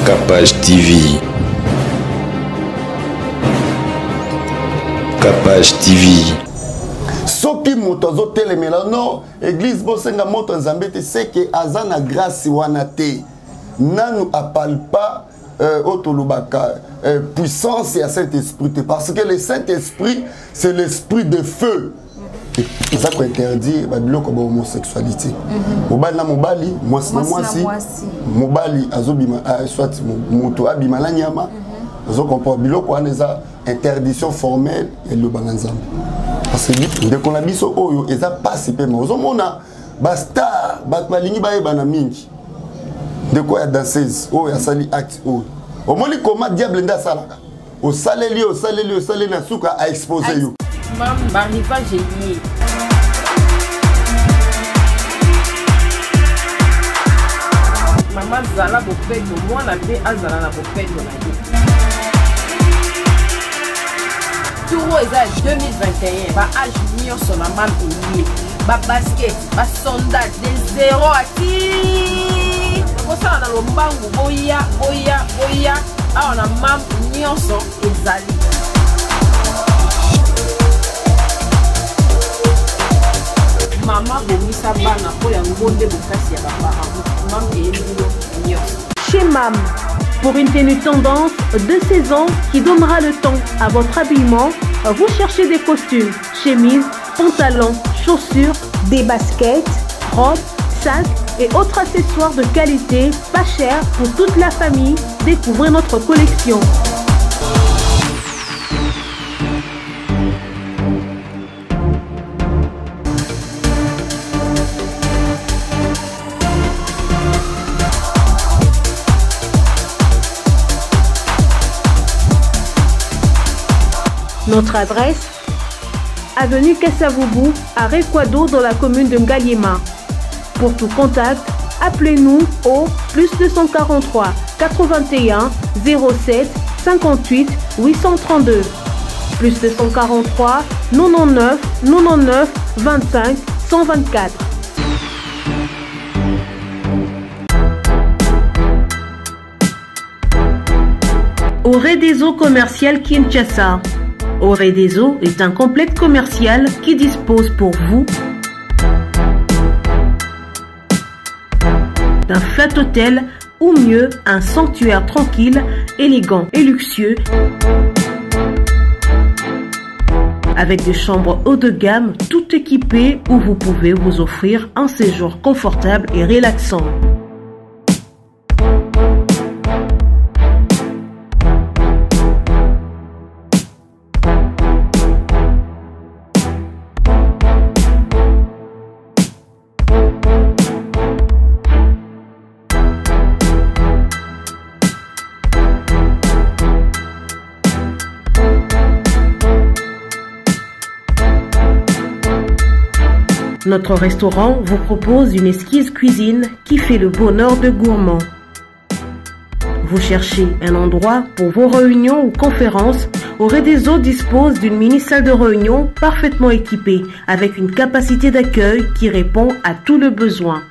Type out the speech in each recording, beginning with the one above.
Capage TV. Capage TV. Soki moto azotelemela no église bosenga moto nzambe te c'est que azana grâce wana te nanu appelle pas autolobaka puissance et Saint-Esprit parce que le Saint-Esprit c'est l'esprit de feu. Ça quoi interdit babiloko ba homosexualité. Mobali na mobali, mwasi na mwasi. Mobali azobima soit moto abima la nyama. Azo comprendre biloko wana eza interdiction formelle et le bananzambe. Parce que dès qu'on a biso oyo eza passe pe mais ozomona ba star ba balingi ba yeba na mingi. De quoi ya danseuse oyo ya sali acte oyo. Omoni comment diable nda salaka. Au saleli na suka a exposer yo. Mam bariva génie. Maman zala bopeto moi na be azala na bopeto na ye. Touro eza 2021 ba âge nyonso na mam elie ba basket ba sondage de 0 à 10 kosala na lombangu boya awa na mam nyonso ezali. Maman bomisa bana po ya ngonde bokasi ya baparents mam eyelilo nyonso. Chez MAM, pour une tenue tendance de saison qui donnera le ton à votre habillement, vous cherchez des costumes, chemises, pantalons, chaussures, des baskets, robes, sacs et autres accessoires de qualité, pas cher pour toute la famille. Découvrez notre collection. Notre adresse, avenue Kassavoubou, à Rekwado dans la commune de Ngaliema. Pour tout contact, appelez-nous au +243 81 07 58 832. +243 99 99 25 124. Oré des eaux commerciales Kinshasa. Oré des eaux est un complexe commercial qui dispose pour vous d'un flat hôtel ou mieux un sanctuaire tranquille, élégant et luxueux avec des chambres haut de gamme tout équipées où vous pouvez vous offrir un séjour confortable et relaxant. Notre restaurant vous propose une exquise cuisine qui fait le bonheur de gourmands. Vous cherchez un endroit pour vos réunions ou conférences? Oré des eaux dispose d'une mini salle de réunion parfaitement équipée avec une capacité d'accueil qui répond à tous les besoins.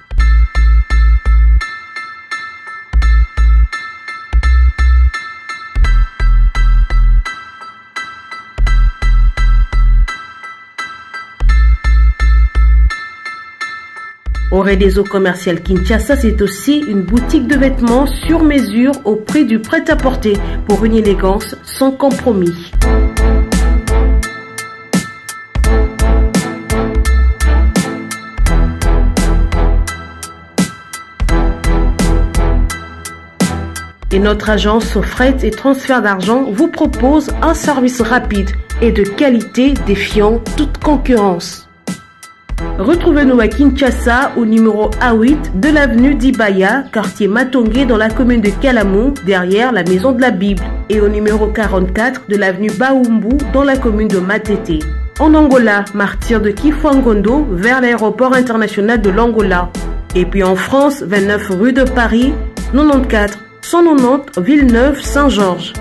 Oré des eaux commerciales Kinshasa, c'est aussi une boutique de vêtements sur mesure au prix du prêt-à-porter pour une élégance sans compromis. Et notre agence fret et transfert d'argent vous propose un service rapide et de qualité défiant toute concurrence. Retrouvez-nous à Kinshasa au numéro A8 de l'avenue d'Ibaya, quartier Matongé dans la commune de Kalamou, derrière la maison de la Bible, et au numéro 44 de l'avenue Baoumbu dans la commune de Matete. En Angola, martyr de Kifuangondo vers l'aéroport international de l'Angola. Et puis en France, 29 rue de Paris, 94 190 Villeneuve-Saint-Georges.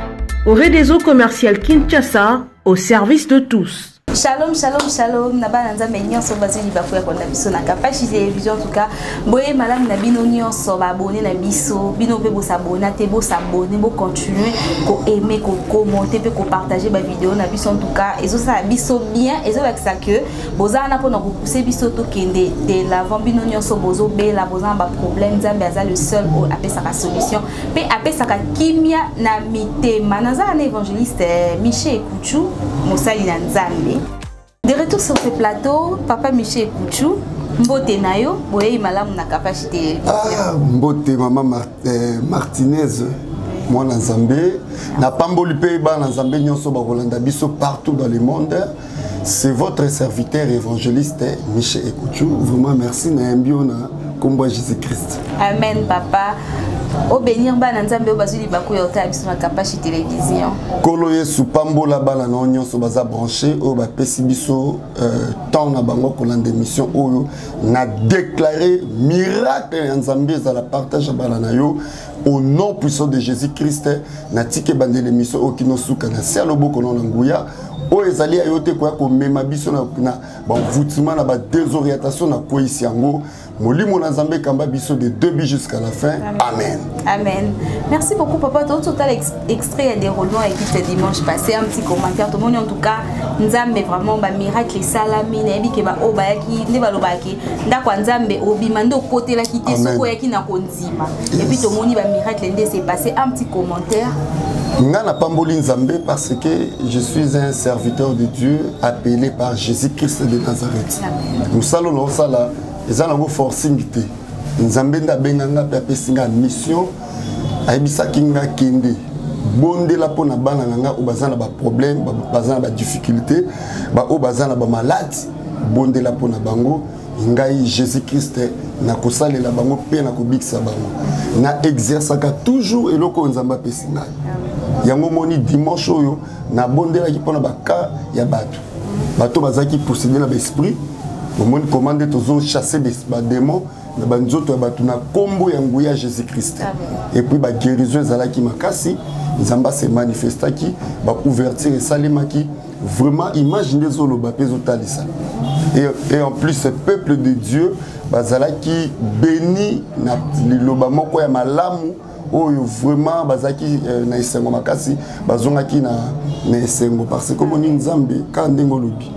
Oré des eaux commerciales Kinshasa, au service de tous. Shalom, shalom, shalom. Naba nanza menyon so bazili bafuya konda biso na Kapashi télévision en tout cas. Boye malam na bino nyonso ba abonné na biso, bino pe bo s'abonner, te bo s'abonner, bo continuer ko aimer, ko commenter, pe ko partager ba vidéo na biso en tout cas. Ezo ça biso bien, ezo avec ça que boza na pona ko pousser biso to kende de l'avant bino nyonso bozo bela boza ba problème nzambe aza le seul o apé sa solution. Pe apé sa kimia na mitema naza na évangéliste Michel Kuchu Mosali na Nzambe. De retour sur ce plateau, Papa Michel Kuchu, Mbote Nayo, Boye Malam na capacité. Mbote Maman Martinez, moi na Nzambe, na Pamboli Peba na Nzambe nyonso ba Rolanda biso partout dans le monde. C'est votre serviteur évangéliste Michel Kuchu. Vraiment merci na mbio na kombo Jésus-Christ. Amen papa. Au bénir ba Nzambe o bazuli bakoyo ta biso na capacité télévision. Kolo Yesu pambola bala na nyonso baza branché o ba pesi biso temps na bango kolanda émission oyo na déclaré miracle ya Nzambe za la partage bala na yo au nom puissant de Jésus-Christ na tike bandele émission o kino suka na selo boko na nguya o ezali ayote kwa ko mema biso na ba voutement na ba désorientation na ko isi yango. Molimo na Nzambe kamba biso de début jusqu'à la fin. Amen. Amen. Merci beaucoup papa. Tout total extrait des déroulement et qui ce dimanche passé un petit commentaire tout le monde en tout cas Nzambe vraiment ba miracle salami na ebike ba obayaki ne balobaki ndako Nzambe obimando côté la kité soko yaki na konzima. Et puis tout le monde ba miracle ndé s'est passé un petit commentaire. Ngana pamboli Nzambe parce que je suis un serviteur de Dieu appelé par Jésus-Christ de Nazareth. Nous saluons ça là. Ils ont forcing te Nzambe nda benganga pe pesinga mission ayebisa kinga kende bonde la pona bana nganga obazana ba problème bazana ba difficulté ba obazana ba malade bonde la pona bango ngai Jésus-Christ na kosalela bango pe na kobikisa bango na exerçaka toujours eloko Nzamba pesinga yango moni dimanche oyo na bonde la ki pona ba ka ya bato bazaki posséder la esprit. Au monde commande toujours chasser des démons na banzoto ya batu na kombo ya nguya Jésus-Christ. Et puis ba guérison ezalaki makasi, Nzamba se manifestaki, ba ouverture salimaki, vraiment imaginez zolo ba pezo talisa. Et en plus ce peuple de Dieu bazalaki béni na liloba moko ya malamu oyo vraiment bazaki na esengo makasi bazongaki na esengo parce que comme Nzambe ka ndengo lobi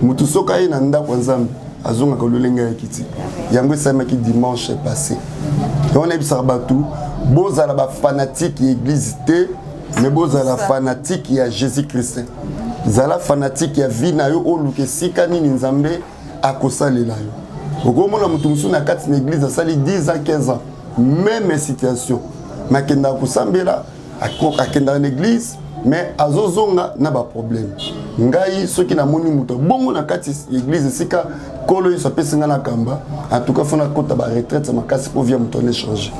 mutu soka ye na ndako Nzambe azonga ko lolenga ya kiti yango esamaki dimanche passé et on a vu ça batu bozala ba fanatique église té mais bozala fanatique ya Jésus-Christ zala fanatique ya vie na yo oluke sikani Nzambe akosalela yo okomona mutu musu na kati na église asali 10 ans 15 ans même situation makenda kosambela akenda na église mais azozonga na ba problème ngai soki na moni muto bongo na kati église sika kolo yi sapesinga na kamba en tout cas fona kota ba retraite makasi pour via muto échanger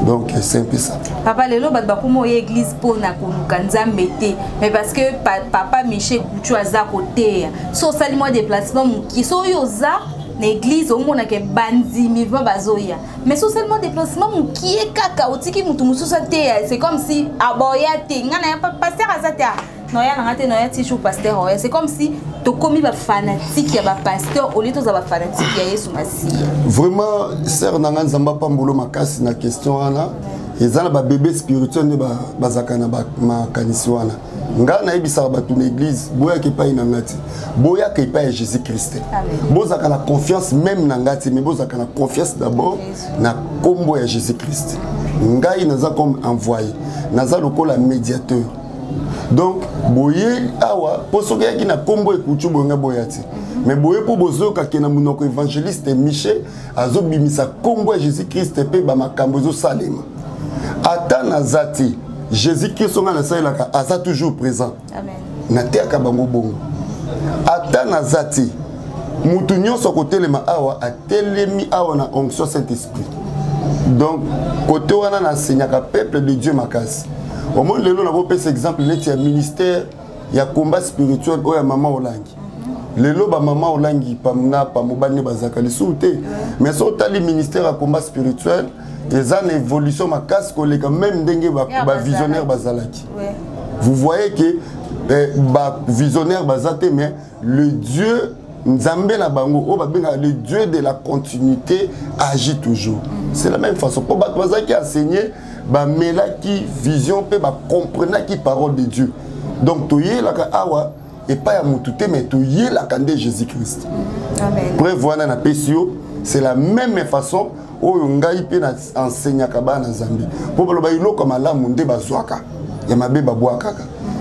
donc c'est un peu ça papa lelo bat ba komo église pour na konuka Nzambe te mais parce que papa Michel Kuchu aza côté so sali moi déplacement qui so yoza l'église au monde que bandi vivant bazoya mais seulement déplacement qui est kaka otiki mutu mususa te c'est comme si aboya te ngana ya pasteur azata noya ngate noya ti chou pasteur c'est comme si to komi ba fanatique ya ba pasteur au lieu to za ba fanatique ya Yesu Masiya vraiment sœur nanga Nzamba pambolo makasi na question ana ezala ba bébé spirituel ne bazaka na ba makanisi wana nga na ebisa ba tu l'église boya ke pa ina ngati boya ke pa Jésus-Christ bozaka la confiance même na ngati mais bozaka la confiance d'abord na kombo ya Jésus-Christ ngai naza comme envoyé naza lokola médiateur donc boye awa posoka ki na kombo ekuchu bonga boyati mais boye po bozoka ke na munoko évangéliste Michel azobimisa kombo ya Jésus-Christ pe ba makambo zo salema ata nazati Jésus-Christ on a la asa toujours présent. Amen. Na teka bango bongo. Ata nazati mutu nyonso côté le awa atelemi awa na onction Saint-Esprit. Donc côté wana na senyaka peuple de Dieu makasi. Au moins lelo na bo pesa exemple neti ya ministère ya combat spirituel o ya mama Olangi. Lelo ba mama Olangi pamna pa mobane bazaka lisute. Mais so tali ministère ya combat spirituel des ans évolution ma casse collègue même dengue ba visionnaire bazalaki. Vous voyez que visionnaire bazate, mais le Dieu Nzambe na bango, le Dieu de la continuité agit toujours. C'est la même façon. Pour baza qui a enseigné, mela qui vision peut comprendre qui parole de Dieu. Donc toyé la awa et pas à mutute mais toyé la candé Jésus-Christ. Amen. Pour voir na pesio, c'est la même façon où ngai peut enseigner kaba na Nzambe. Pour ba ilo comme la munde bazwaka. Ya mabe babwaka.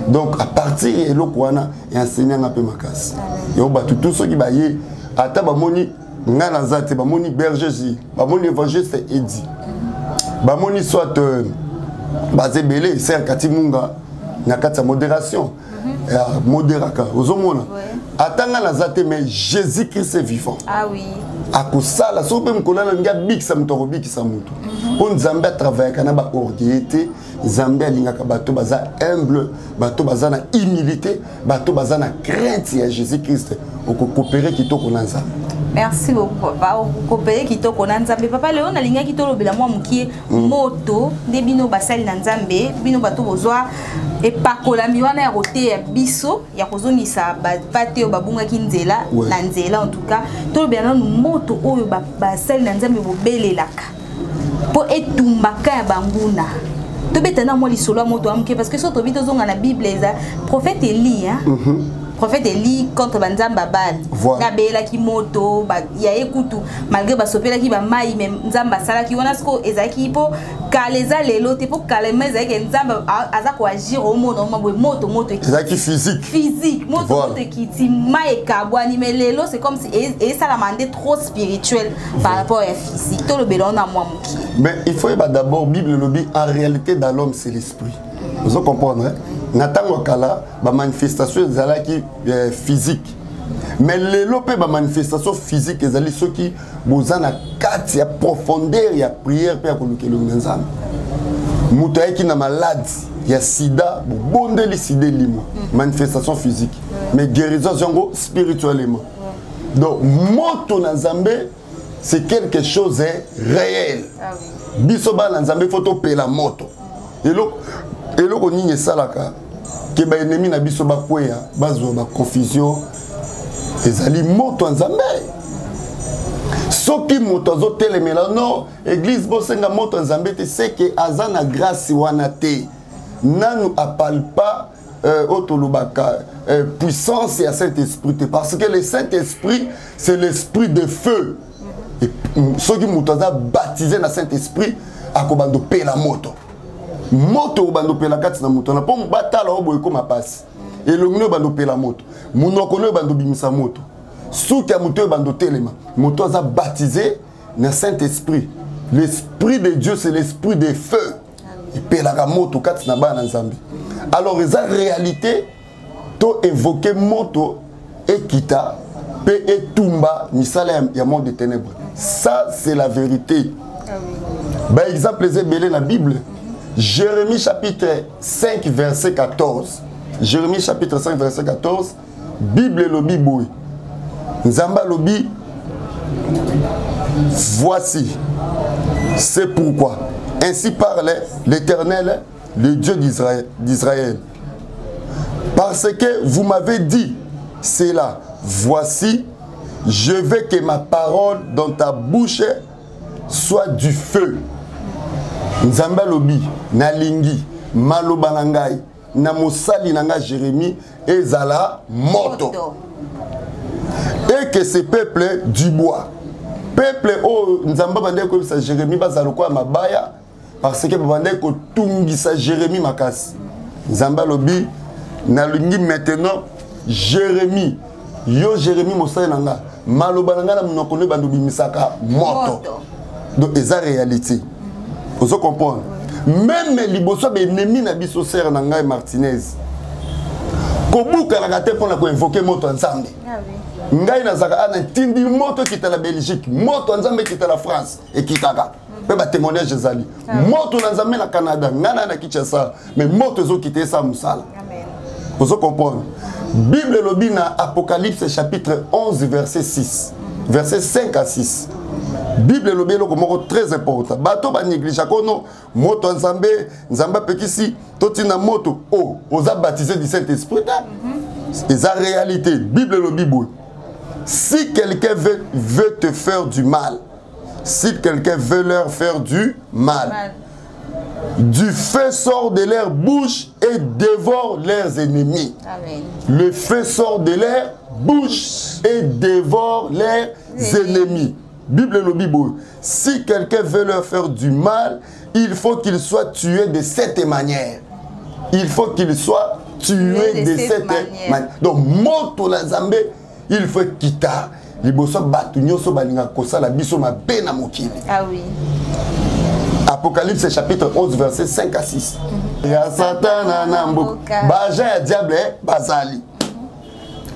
Donc à partir de l'okwana et enseignant un peu ma casse. Yo ba tout ceux qui baillé ata ba moni ngana zate ba moni berger si ba moni évangéliste Edi. Ba moni soit basé belé ser katimunga na kata modération. Modéraka ozomona. Atanga na zate mais Jésus-Christ est vivant. Ah oui. Akosala so pe mkolana nga bikisa mutoro bikisa mutu. On Nzambe travaille kana ba orgueillité. Nzambe alingaka bato baza humble, bato baza na humilité, bato baza na crainte ya Jésus-Christ. Oko coopérer kitoko na Nzambe. Merci beaucoup papa. Oko coopérer kitoko na Nzambe. Papa Léon na linga kitolo bela mwa mukie moto de bino basali na Nzambe, bino bato bozwa epakola miwana ya roté ya biso ya kozongisa bapate babunga ki nzela na nzela en tout cas. Tolo bela moto oyo basali na Nzambe bobelelaka. Po etumbaka ya banguna. Tobetana moi lisolo ya moto amke parce que so tobi tozonga na Bible eza prophète Élie hein. Prophète Élie contre banzamba bal. Na bela ki moto ba ya ekutu malgré ba sopela ki ba mai même nzamba sala ki wana sko ezaki po kaleza lelo te po kalema ezaki nzamba aza ko agir au monde mabwe moto ezaki physique moto ki ti mai kabwani mais lelo c'est comme si et ça la mandé trop spirituel par rapport à physique to le bela na moi muki. Mais il faut d'abord Bible lobby en réalité dans l'homme c'est l'esprit. Vous comprenez? Natango kala ba manifestation ezalaki physique. Mais les lopé ba manifestation physique ezali soki bozana kati ya profondeur ya prière pe ya kolukelo nzambe. Muto yaki na maladie ya sida bondeli sida limo manifestation physique mais guérison zongo spirituellement. Donc moto na Nzambe c'est quelque chose de réel. Ah oui. Biso ba na Nzambe photo pe la moto. Et là on y salaka que ba ennemi na biso ba kweya bazwa ba confusion ezali moto Nzambe. Soki moto zo telemela non église bosenga moto Nzambe te c'est que azana grâce wana te nanu apal pas autolubaka puissance et Saint-Esprit parce que le Saint-Esprit c'est l'esprit de feu. Et soki moto za baptisé na Saint-Esprit akobando pe la moto. Moto bando pe la kati na moto na pom batala obo ko mapasi. Et le ngno bando pe la moto. Munoko no bando bimisa moto. Souki ya moto bando telema. Moto za baptisé na Saint-Esprit. L'esprit de Dieu c'est l'esprit de feu. Et pe la moto kati na ba na Nzambe. Alors eza réalité to évoquer moto et kita pe etumba misala ya monde de ténèbres. Ça c'est la vérité. Par exemple les ébélés la Bible. Jérémie chapitre 5 verset 14. Jérémie chapitre 5 verset 14. Bible lobi boy. Nzamba lobi. Voici. C'est pourquoi. Ainsi parle l'Éternel, le Dieu d'Israël. Parce que vous m'avez dit cela. Voici, je veux que ma parole dans ta bouche soit du feu. Nzamba lobi, na lingi, maloba nangai, na mosali nanga Jérémie, ezala moto. Et que ce peuple du bois. Peuple oh Nzamba bande ko sa Jérémie bazalo kwa mabaya parce que bande ko tungisa Jérémie makasi. Nzamba lobi, na lingi maintenant Jérémie, yo Jérémie mosali nanga, maloba nanga na monoko ne bandu bimisaka moto. Donc eza réalité. Vous comprenez? Même les liboso ennemi na biso sœur nanga Martinez. Kobuka la gate pour la invoquer moto Nzambe. Ah oui. Ngai na zaka ana tindi moto qui est la Belgique, moto Nzambe qui est la France et qui taka. Pe ba témoignage ezali. Moto Nzambe na Canada, ngana na Kinshasa, mais moto zo quitter ça musala. Amen. Vous comprenez? Bible lobi na Apocalypse chapitre 11 verset 6. Verset 5 à 6. Bible le belo comme très important. Bato ba néglige kono moto nzambe nzamba pekisi totina moto oh oza baptisé du Saint-Esprit. C'est la réalité. Bible le Bible. Si quelqu'un veut te faire du mal, si quelqu'un veut leur faire du mal, du feu sort de leur bouche et dévore leurs ennemis. Amen. Le feu sort de leur bouche et dévore leurs ennemis. Bible le Bible. Si quelqu'un veut leur faire du mal, il faut qu'il soit tué de cette manière. Il faut qu'il soit tué de cette manière. Donc, moto la Zambé, il faut quitter. Liboso batunyo so balinga kosala biso mabe na mokili. Ah oui. Apocalypse chapitre 11 verset 5 à 6. Ya Satan na mboka. Baja ya diable bazali.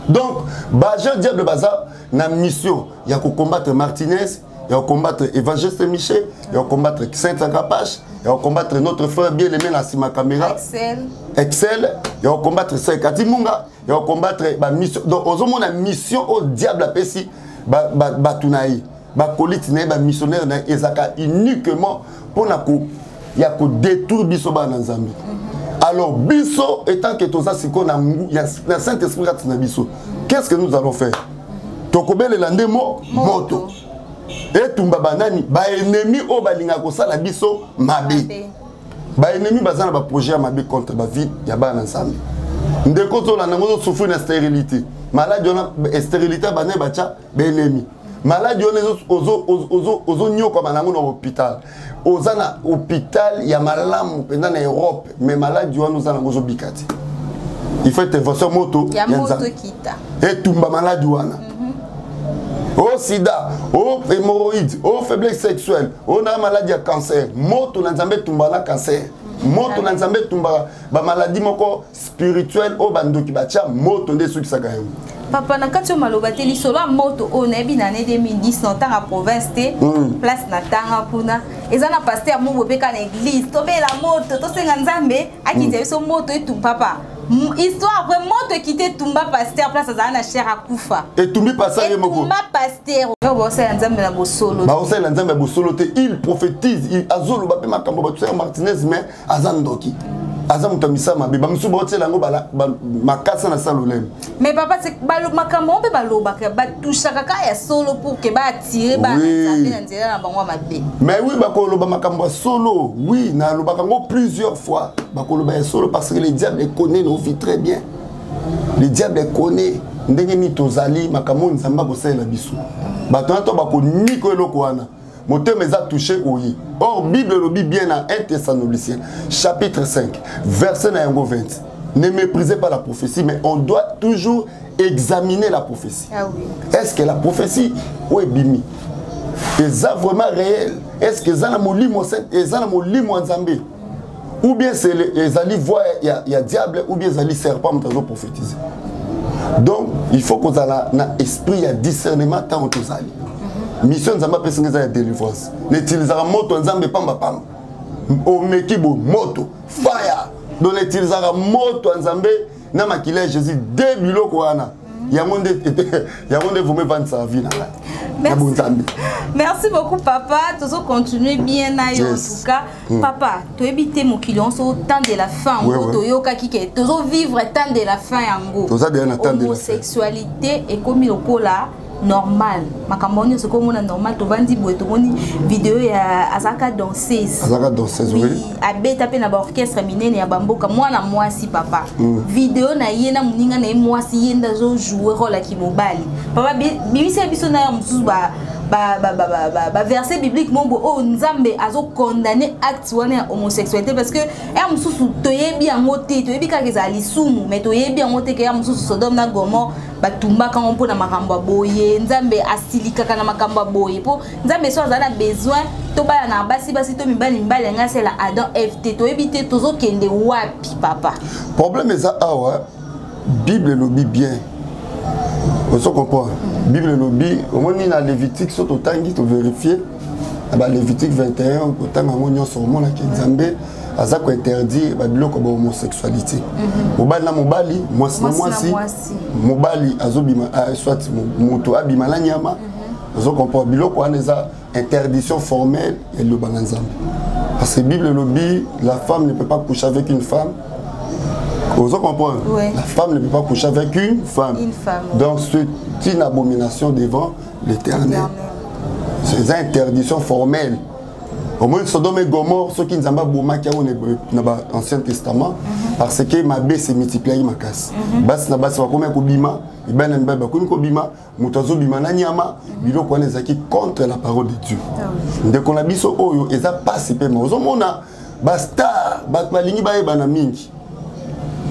Donc, baja diable baza na mission ya ko combattre Martinez, ya combattre Évangéliste Michel, ya combattre Saint Akapache, ya combattre notre frère bien-aimé na sima caméra. Excel, ya combattre Sekati Munga, ya combattre ba mission. Donc, ozomo na mission au diable a pesi ba tunaï, ba colite na ba missionnaire na ezaka uniquement pour na ko ya ko détruire biso ba na Nzambe. Alors biso étant que toza siko na na Saint-Esprit na biso. Qu'est-ce que nous allons faire? Tokobele lande moto. Et tumba banani ba ennemi o balinga ko sala biso mabe. Ba ennemi bazana ba projet mabe contre ba vie ya ba na Nzambe. Ndeko to la nango souffrir na stérilité. Malade na stérilité bané bacha ba ennemi. Malade ozo nyoko banango na hôpital. Ozana hôpital ya malamu pendant na Europe mais malade yo nous ana ngozo bikati. Il faut intervention moto ya moto kita. Et tumba malade wana. Au sida, au hémorroïdes, au faiblesse sexuelle, au na maladie à cancer, moto na Nzambe tumba na cancer. Moto na Nzambe tumba ba maladie moko spirituelle au bandoki bacha moto nde suki saka yo. Papa na kati maloba te lisolo moto o na bi na ne 2010 na tanga province te place na tanga puna ezana pasteur mo bopeka na église to be la moto to senga Nzambe akite so moto etu papa. Histoire après moto quitter tumba pasteur place za na cher akufa. Et tumbi pasteur yemoko. Tumba pasteur. Ba sa Nzambe na bosolo. Ba sa Nzambe bosolo te il prophétise, il azolo ba pe makambo ba tuer Martinez mais azandoki. Azamutamisa mabe ba musu ba otela ngo bala makasa na salolem. Mais papa c'est balo makambo pe baloba ka ba toucha kaka ya solo pour que ba attirer ba Nzambe na nzela na bango mabe. Mais oui ba ko loba makambo solo, oui na loba kango plusieurs fois. Ba ko loba solo parce que le diable connaît nos vies très bien. Le diable connaît ndenge ni tozali makambo Nzamba ko sala biso. Ba to ba ko niko eloko wana. Mon thème est touché au yi. Or, Bible le dit bien à 1 Thessaloniciens, chapitre 5, verset 20. Ne méprisez pas la prophétie, mais on doit toujours examiner la prophétie. Ah oui. Est-ce que la prophétie est bimi? Est-ce vraiment réel? Est-ce que ça n'a Nzambe? Ou bien c'est les alliés voient il y a diable, ou bien les alliés serpent qui ont prophétisé. Donc, il faut qu'on ait un esprit, un discernement tant que vous allez. Mission Nzamba pesa ngeza délivrance. N'utilisera moto Nzambe pamba pamba. O mekibo moto fire. Donc n'utilisera moto Nzambe na makila Jésus débilo ko wana. Yamonde vous me vendre sa vie là. Merci beaucoup papa. Toujours continuer bien na yo en tout cas. Papa, tu éviter mon client au temps de la fin en toyoka kike. Toujours vivre temps de la fin en go. Homosexualité et comme il là normal makamoni ce comme on a normal to vandi boy to moni vidéo ya azaka danseuse oui abeta pe na ba orchestre minene ya bamboka mwana mwasi papa vidéo na yena muninga na mwasi yenda zo jouer rôle ki mobali papa bimisi biso na ya mususu ba verset biblique mombo o Nzambe azo condamner acte wana ya homosexualité parce que ya mususu toyebi yango te toyebi ka kezali sumu mais toyebi yango te ke ya mususu Sodome na Gomorrhe batumba quand on pona makambo boye Nzambe asilika kana makambo boye po Nzambe so azana besoin to bala na basi to mibali nga c'est la Adam FT to éviter tozo kende wapi papa problème est ça awa Bible le dit bien on se comprend Bible le dit au moins na Lévitique so to tangi to vérifier ba Lévitique 21 au tanga monyo so mo la Nzambe aza ko interdire ba biloko ba homosexualité mobali na mobali mwasi na mwasi mobali azobima soit moto abima la nyama Vous comprenez? Biloko wana eza interdiction formelle et le bananzambe. Parce que la Bible lobby, la femme ne peut pas coucher avec une femme. Vous comprenez? Oui. La femme ne peut pas coucher avec une femme. Donc c'est une abomination devant l'Éternel. C'est une interdiction formelle. Au moins, Sodome et Gomorre, ceux qui nous ont dit dans l'Ancien Testament, parce que ma baie s'est multipliée ma casse. Bas na bas va comme un bima, et ben na ba comme un bima, mutazo bima na nyama, bilo kwa nezaki contre la parole de Dieu. Dès qu'on a biso oyo, ils a passé paiement. Aux hommes basta, bat malingi ba eba na mingi.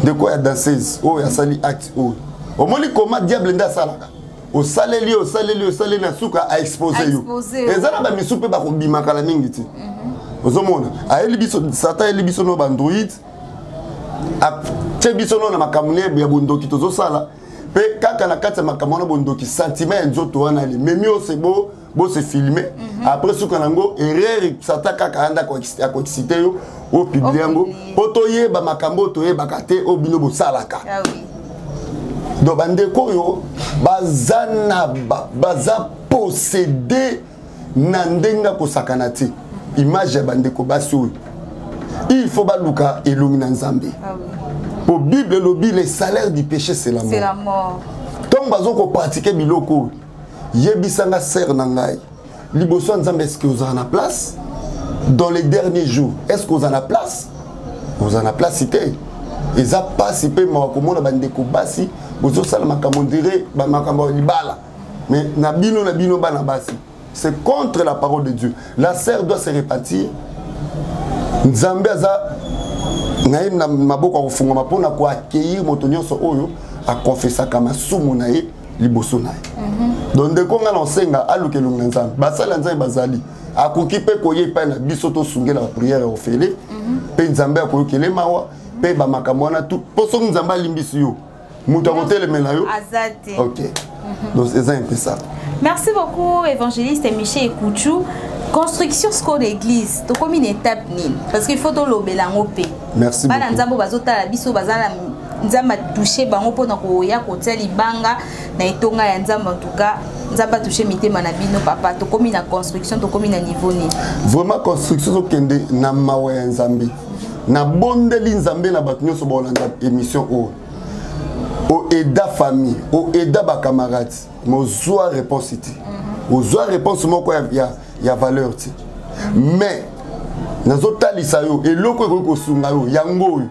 De quoi ya danseuse, oh ya sali acte oh. Au moins comment diable nda salaka. Au saleli na suka a exposé yo. Ezala ba misupe ba ko bima kala mingi ti. Ozomona, a elibiso sata elibiso no bandroid. A tebiso no na makamune ya bondoki tozo sala. Pe kaka na kati makamona bondoki sentiment nzoto wana li. Memi o sebo bo se filmer. Après suka nango erreur sata kaka anda ko exciter yo au public yango. Poto ye ba makambo to ye bakate o bino bo salaka. Ah oui. Donc bandeko yo bazana baza possédé nandenga ko sakanati image ya bandeko baso il faut baluka elongina nzambe. Ah oui. Pour Bible lobby les salaires du péché c'est la mort. C'est la mort. Donc bazo ko pratiquer biloko yebisanga ser nangai liboso nzambe est-ce que vous en a place dans les derniers jours est-ce que vous en a place vous en a place cité ils a pas si peu makomona bandeko basi vous osala makambo dire ba makambo libala mais na bino bana basi c'est contre la parole de Dieu. La sœur doit se repentir. Nzambe aza ngai na maboko kofunga mapona ko accueillir moto nyonso oyo a confesser kama sumu na ye liboso na ye. Donc de konga na senga alukelo nzambe basala nzambe bazali akoki pe koye pa na biso to sungela la prière ofele pe nzambe akoyokele mawa pe ba makambo wana tout poso nzambe alimbisi yo muta hôtel melayo azate. OK. Donc c'est un peu ça. Merci beaucoup évangéliste Michel Ekouchou. Construction de l'église, tu comme une étape parce qu'il faut l'obelango pe. Merci beaucoup. Bana nzambo bazota la biso bazala nzamba toucher bango pona ko ya ko teli banga na etonga ya nzamba en tout cas nzamba toucher mitema na bino papa to comme une construction to comme une niveau ni. Vraiment construction so kende na mawa ya nzambe. Na bondeli nzambe na bato nyonso bolanda émission o. Au aida famille, au aida ba camarades, mo zoa réponse iti. Au zoa réponse moko ya valeur ti. Mais nazota lisayo eloko ko sunga yo yango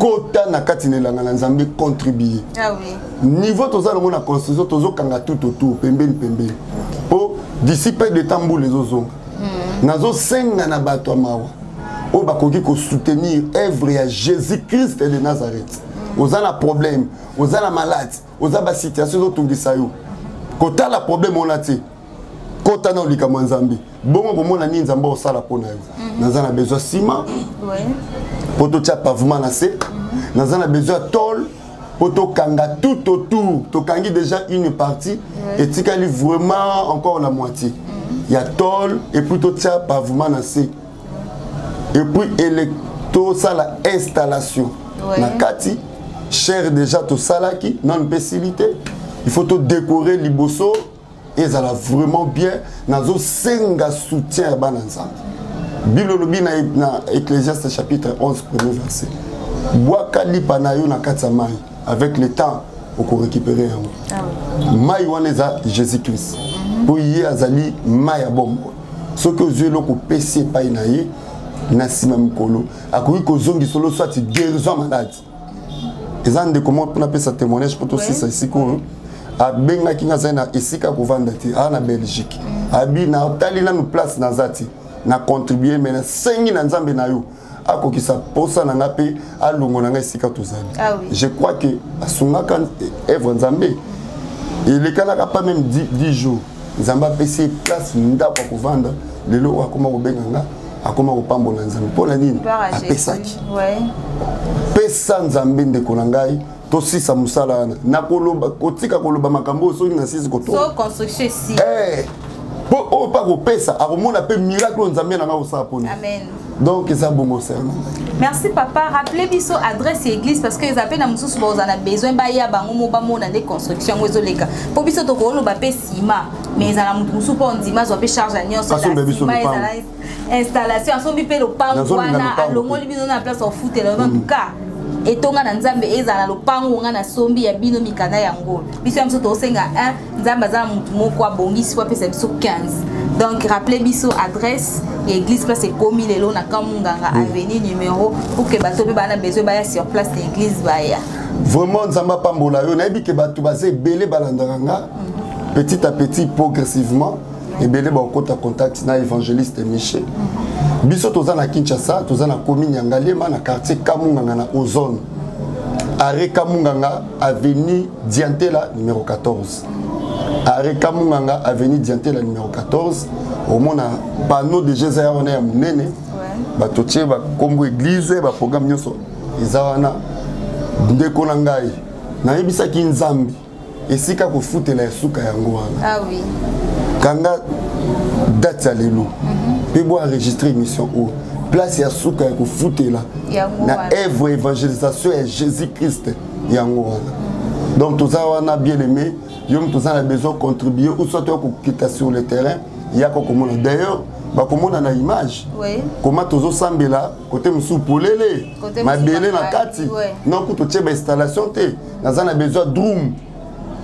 kota na katinela na nzambe contribuer. Ah oui. Niveau toza longo na construction tozo kanga tout autour pembeni. Po d'ici peu de temps les ozonga. Nazo senga na bato mawa. O bakoki ko soutenir œuvre ya Jésus-Christ de Nazareth. Vous avez un problème, vous avez un malade, vous avez une situation autour de ça. Quand tu as un problème, on a dit, quand tu as un problème, bon, on a dit, on a besoin de ciment, pour tout pavement, on a besoin de tôle, pour tout kanga tout autour, tu kangi déjà une partie, et tu as vraiment encore la moitié. Il y a tôle, et puis tout pavement, et puis électro, ça la installation. Nakati, cher déjà tout salaki, non facilité. Il faut tout décorer liboso et ça va vraiment bien. Nazo senga soutien à bananza. Bible lobi na Ecclésiaste chapitre 11 premier verset. Boaka lipanayo na katsamai avec le temps pour récupérer un. Mai waneza Jésus-Christ. Pour y azali mai bombo. Ce que Dieu loko PC pa inaye na sima mukolo. Akoki ko zongi solo soit guérison malade. Et ça, comment on appelle ça témoignage pour tout ça ici quoi a benga kinga zana isika kovanda ti na Belgique abi na tali na nous place na zati na contribuer mais na sengi na nzambe na yo akoki sa posa na ngape alongo na nga isika tozali. Ah oui. Je crois que asunga kan œuvre nzambe il est kana pas même 10 jours nzamba pesi place nda kwa kovanda lelo akoma kobenga nga akoma kopambola nzambe pona nini apesaki. Ouais. Pesa nzambe ndeko na ngai to sisa musala wana na koloba kotika koloba makambo soki na sisi koto so construction si po pas ko pesa akomona pe miracle nzambe na nga osala pona. Amen. Donc ça bongo serment. Merci papa, rappelez biso adresse église parce que les appels na mususu ba on a besoin ba ya bango mo ba mona des constructions ezoleka po biso to ko lo ba pe sima mais ezala mutu musu po ndima zo pe charge à nyonso la installation asombi pe lopango wana alongoli bino na place au foot en tout cas etonga na nzambe ezala lopango nga na sombi ya bino mikanda yango biso ya mso to senga 1 nzambe azala mutu moko abongisi po pesa biso 15. Donc rappelez biso adresse et église place ekomi lelo na Kamunganga avenue numéro pour que bato pe bana besoin baya sur place l'église baya. Vraiment nzamba pambola yo nayebi ke bato bazé belé balandaranga petit à petit progressivement et belé ba okota contact na évangéliste Michel. Biso toza na Kinshasa, toza na commune ya Ngaliema na quartier Kamunganga na Ozone. Arrêt Kamunganga avenue Diantela numéro 14. Arrêt Kamunganga avenue Diantela numéro 14. Au monde panneau de Jésus on est à Munene. Bato tie ba kombo église ba programme nyoso. Izawana ndeko na ngai. Na yebisa ki nzambi. Esika ko futela esuka yango wana. Ah oui. Kanga date ya lelo. Pe bo enregistrer émission au place ya suka ya ko futela. Na œuvre évangélisation ya Jésus-Christ yango wana. Donc tout ça on a bien aimé. Yom tout ça a besoin de contribuer ou soit tu quitter sur le terrain. Il y a comment d'ailleurs bah comment on a image. Oui. Comment tous sambela côté musu polele. Ma belé na kati. Non pour toute installation té. Nazan a besoin de drum.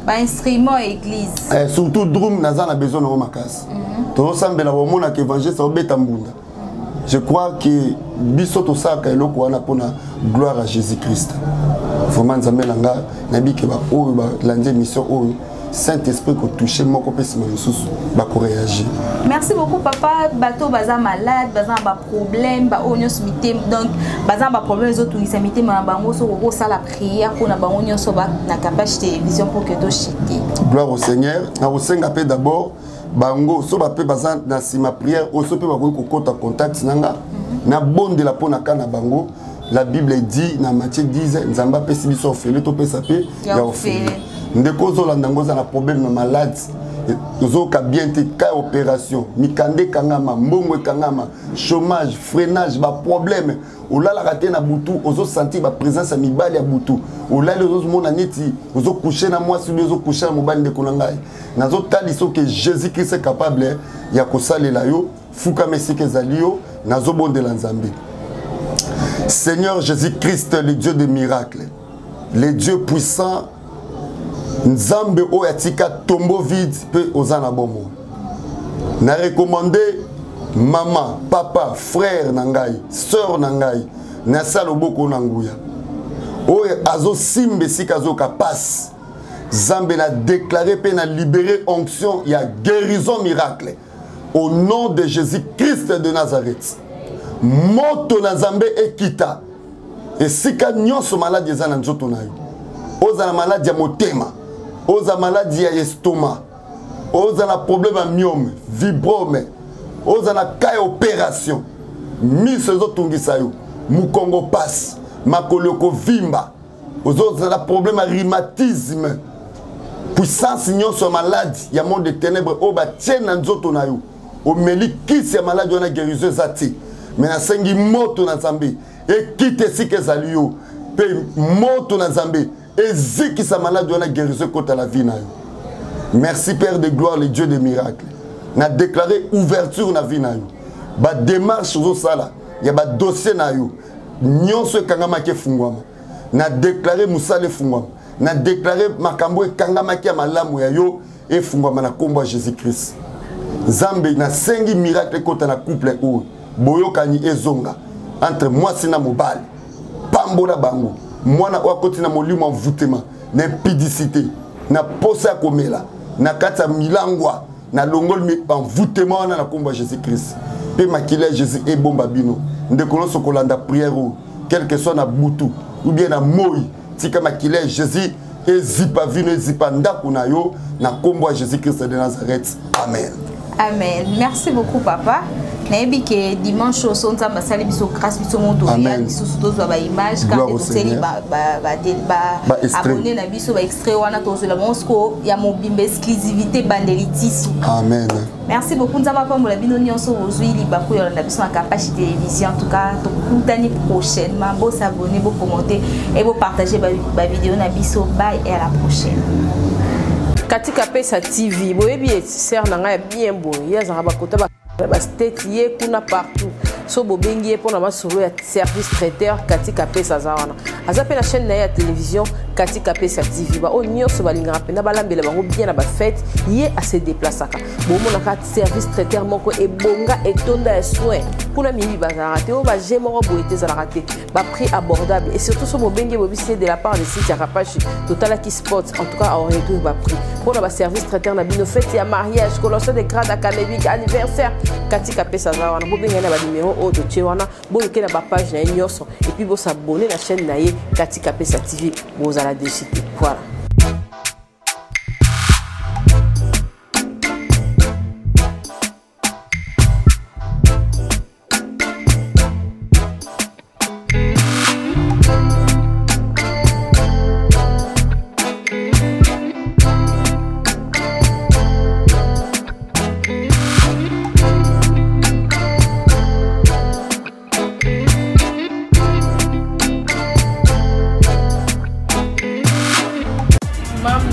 Ba instrument église. Surtout drum nazan a besoin de makas. Tous sambela au monde que évangile ça obeta mbunda. Je crois que biso to ça ka eloko wana pona gloire à Jésus-Christ. Vraiment nzamelanga nabi ke ba o ba lande mission o Saint-Esprit ko toucher moko pesi masusu ba ko réagir. Merci beaucoup papa. Bato baza malade, baza ba problème, ba onyo smité donc baza ba problème les autres ils mité ma bango so ko ça la prière pour na bango nyonso ba na capacité télévision pour que to chité. Gloire au Seigneur. Na osenga pe d'abord bango so ba pe baza na sima prière o so pe ba ko kota contact nanga na bonde la pona kana bango. La Bible dit dans Matthieu 10 nzamba pe si biso ofele to pe sape ya ofele. Ndeko zo landangoza na problème na malade. Zo ka bien te ka opération, mikande kangama, mbongwe kangama, chômage, freinage, ba problème. Olala raté na butu, ozo sentir ba présence ya mibali ya butu. Olala ozo mona neti, ozo coucher na moi, ozo coucher na mobali ndeko na ngai. Nazo taliso que Jésus Christ est capable ya kosalela yo, fuka mesike zalio, nazo bondela nzambe. Seigneur Jésus-Christ, le Dieu des miracles, le Dieu puissant, Nzambe oyatika tombeau vide pe ozana bomo. Na recommandé maman, papa, frère nangai, sœur nangai, na saloboko nanguya. Oye azo simbe sikazo ka passe. Zambe na déclaré pe na libéré onction, il y a guérison miracle. Au nom de Jésus-Christ de Nazareth. Moto na Zambe ekita. Et sika nyonso malade ezana nzoto na yo. Oza na malade ya motema. Oza maladie ya estomac, oza na problème à myome, vibrome, oza na cas opération, mise zo tungisa yo, mukongo passe, makoloko vimba, oza na problème à rhumatisme, puissance nyonso malade ya monde de ténèbres oba tienne nzoto na yo, o meli kisi ya malade wana guérison zati, mais na sengi moto na Nzambe, et quitte sike zali yo, pe moto na Nzambe. Et ziki sa malade on a guérison contre la vie. Merci Père de gloire, le Dieu des miracles. Na déclaré ouverture na vie na yo. Ba démarche zo sala, ya ba dossier na yo. Nyonso kangama ke fungwama. Na déclaré musale fungwama. Na déclaré makambo kangama ke malamu ya yo e fungwama na kombo Jésus-Christ. Zambe na sengi miracle contre na couple o. Boyokani ezonga entre moi sina mobile. Pambola bango. Mwana wakoti na molimo envoûtement, na impudicité, na posa komela, na kata milangwa, na longol mi envoûtement na komba Jésus-Christ. Pe makile Jésus e bomba bino. Ndekono sokolanda prière quel que soit na butu ou bien na moi, tika makile Jésus e zipa vino e zipa ndaku na yo na komba Jésus-Christ de Nazareth. Amen. Amen. Merci beaucoup papa. Nayebi que dimanche au son nzamba sali biso grâce biso moto ya biso tozo ba image quand toteli ba abonné na biso ba extrait wana tozo la monsko ya mobimba exclusivité bandelitis. Amen. Merci beaucoup nzamba pambola bino nyonso ozwi libaku ya na biso na capacité télévision en tout cas to kutani prochainement bo s'abonner bo commenter et bo partager ba vidéo na biso bye et à la prochaine. katika pesa TV boyebi ser na ngai bien boye ya zaka bakota ba state ye kuna partout so bobengi ye pona masolo ya service traiteur katika pesa za wana aza pe na chaîne na ya télévision katika pesa TV ba onyoso balingaka pena balambela bango bien na ba fête ye a se déplaçaka bomona ka service traiteur moko ebonga etonda ya soin kuna mibi bazara te o ba jemo boye te za raté ba prix abordable et surtout so bobengi bobisi de la part de site ya Kapashi Total qui spot en tout cas on retrouve ba prix pour ba service traiteur na bino fête ya mariage collation de grade académique anniversaire katika pesa za wana bobenga na ba numéro o to chewana boyoke na ba page na nyoso et puis bo s'abonner na chaîne na ye katika pesa TV boza la déchité voilà.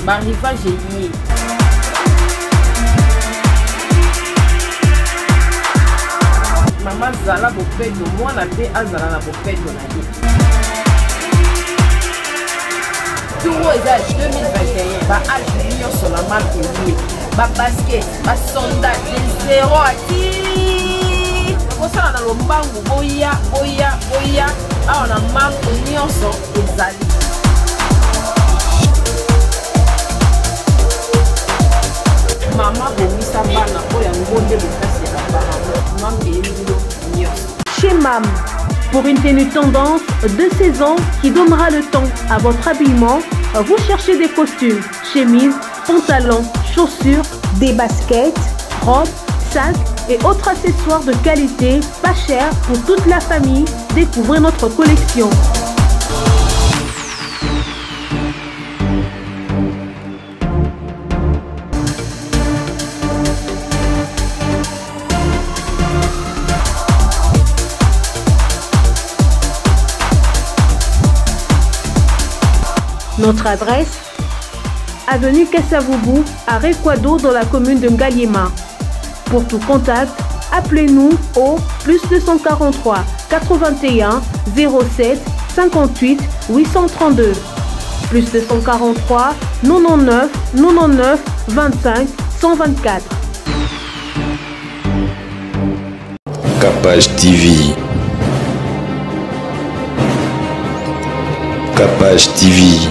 Arrivage lié. Maman Zala Bopedo, moi la paix Azala la Bopedo na vie. Tout est 2021, ba Algérie sur la marque lié. Ba basket, ba sondage, les zéro à qui. Pour ça on a le mbangu boya. Ah on a marque union sur les alliés. Chez MAM, pour une tenue tendance de saison qui donnera le ton à votre habillement, vous cherchez des costumes, chemises, pantalons, chaussures, des baskets, robes, sacs et autres accessoires de qualité, pas cher pour toute la famille. Découvrez notre collection. Notre adresse, avenue Kassavoubou, à Rekwado dans la commune de Ngaliema. Pour tout contact, appelez-nous au +243 81 07 58 832. +243 99 25 124. Kapage TV. Kapage TV.